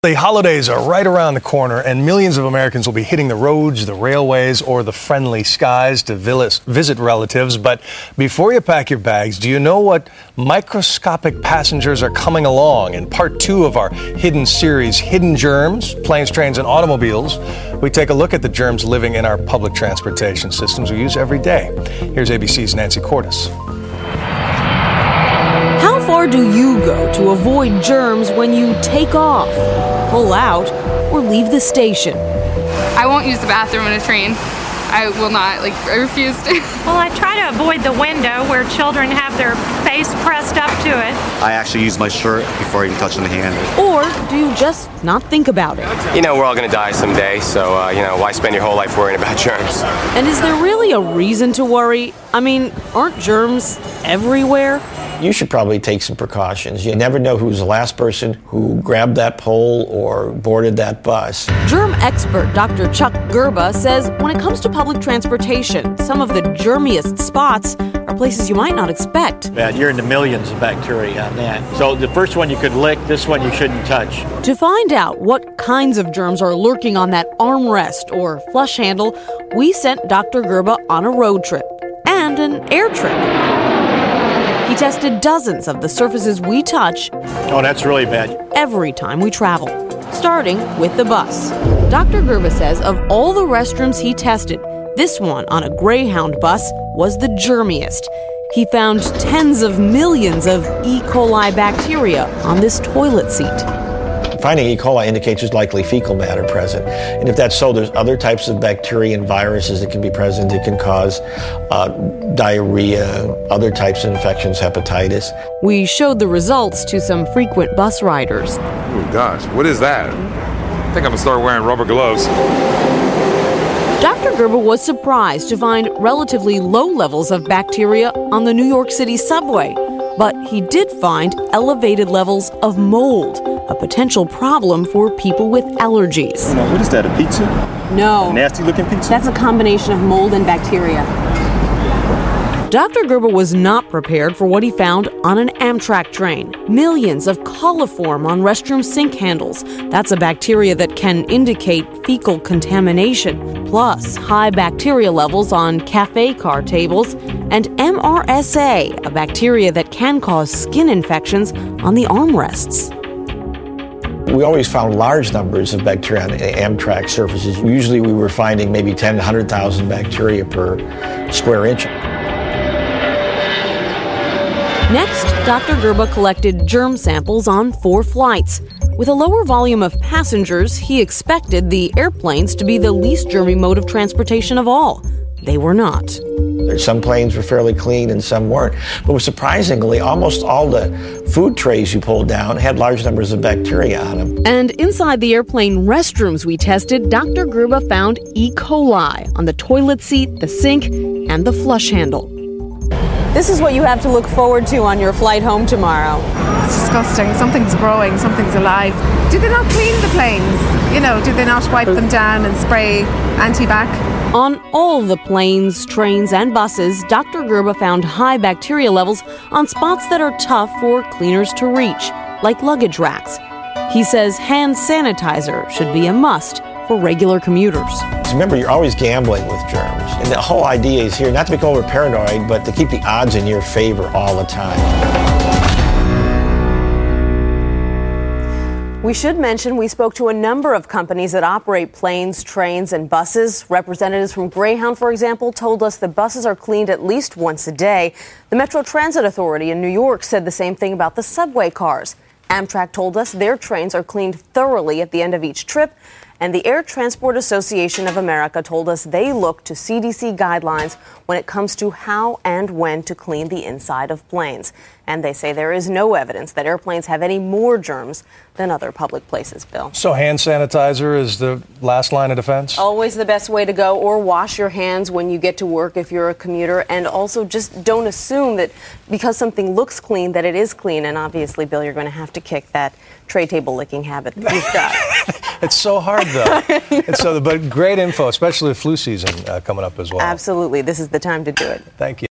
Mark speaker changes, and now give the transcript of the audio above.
Speaker 1: The holidays are right around the corner, and millions of Americans will be hitting the roads, the railways, or the friendly skies to visit relatives. But before you pack your bags, do you know what microscopic passengers are coming along? In part 2 of our hidden series, Hidden Germs, Planes, Trains, and Automobiles, we take a look at the germs living in our public transportation systems we use every day. Here's ABC's Nancy Cordes.
Speaker 2: How far do you go to avoid germs when you take off, pull out, or leave the station?
Speaker 3: I won't use the bathroom in a train. I will not, I refuse to.
Speaker 4: Well, I try to avoid the window where children have their face pressed up to it.
Speaker 5: I actually use my shirt before even touching the hand.
Speaker 2: Or do you just not think about it?
Speaker 6: You know, we're all going to die someday, so, why spend your whole life worrying about germs?
Speaker 2: And is there really a reason to worry? I mean, aren't germs everywhere?
Speaker 7: You should probably take some precautions. You never know who's the last person who grabbed that pole or boarded that bus.
Speaker 2: Germ expert Dr. Chuck Gerba says when it comes to public transportation, some of the germiest spots are places you might not expect.
Speaker 8: You're in the millions of bacteria on that. So the first one you could lick, this one you shouldn't touch.
Speaker 2: To find out what kinds of germs are lurking on that armrest or flush handle, we sent Dr. Gerba on a road trip and an air trip. He tested dozens of the surfaces we touch.
Speaker 8: Oh, that's really bad.
Speaker 2: Every time we travel, starting with the bus. Dr. Gerba says of all the restrooms he tested, this one on a Greyhound bus was the germiest. He found tens of millions of E. coli bacteria on this toilet seat.
Speaker 7: Finding E. coli indicates there's likely fecal matter present. And if that's so, there's other types of bacteria and viruses that can be present. It can cause diarrhea, other types of infections, hepatitis.
Speaker 2: We showed the results to some frequent bus riders.
Speaker 9: Oh gosh, what is that? I think I'm gonna start wearing rubber gloves.
Speaker 2: Dr. Gerba was surprised to find relatively low levels of bacteria on the New York City subway. But he did find elevated levels of mold, a potential problem for people with allergies.
Speaker 10: What is that, a pizza?
Speaker 2: No.
Speaker 10: A nasty looking pizza?
Speaker 2: That's a combination of mold and bacteria. Dr. Gerba was not prepared for what he found on an Amtrak train. Millions of coliform on restroom sink handles. That's a bacteria that can indicate fecal contamination. Plus, high bacteria levels on cafe car tables. And MRSA, a bacteria that can cause skin infections on the armrests.
Speaker 7: We always found large numbers of bacteria on Amtrak surfaces. Usually we were finding maybe 10 to 100,000 bacteria per square inch.
Speaker 2: Next, Dr. Gerba collected germ samples on 4 flights. With a lower volume of passengers, he expected the airplanes to be the least germy mode of transportation of all. They were not.
Speaker 7: Some planes were fairly clean and some weren't. But surprisingly, almost all the food trays you pulled down had large numbers of bacteria on them.
Speaker 2: And inside the airplane restrooms we tested, Dr. Gerba found E. coli on the toilet seat, the sink, and the flush handle. This is what you have to look forward to on your flight home tomorrow.
Speaker 3: It's disgusting. Something's growing, something's alive. Do they not clean the planes? Do they not wipe them down and spray anti-bac?
Speaker 2: On all the planes, trains, and buses, Dr. Gerba found high bacteria levels on spots that are tough for cleaners to reach, like luggage racks. He says hand sanitizer should be a must for regular commuters.
Speaker 7: Remember, you're always gambling with germs. And the whole idea is here not to become over paranoid, but to keep the odds in your favor all the time.
Speaker 2: We should mention we spoke to a number of companies that operate planes, trains, and buses. Representatives from Greyhound, for example, told us the buses are cleaned at least once a day. The Metro Transit Authority in New York said the same thing about the subway cars. Amtrak told us their trains are cleaned thoroughly at the end of each trip. And the Air Transport Association of America told us they look to CDC guidelines when it comes to how and when to clean the inside of planes. And they say there is no evidence that airplanes have any more germs than other public places, Bill.
Speaker 1: So hand sanitizer is the last line of defense?
Speaker 2: Always the best way to go, or wash your hands when you get to work if you're a commuter. And also just don't assume that because something looks clean that it is clean. And obviously, Bill, you're going to have to kick that tray table licking habit that you've got.
Speaker 1: It's so hard, though. But great info, especially with flu season coming up as well.
Speaker 2: Absolutely. This is the time to do it.
Speaker 1: Thank you.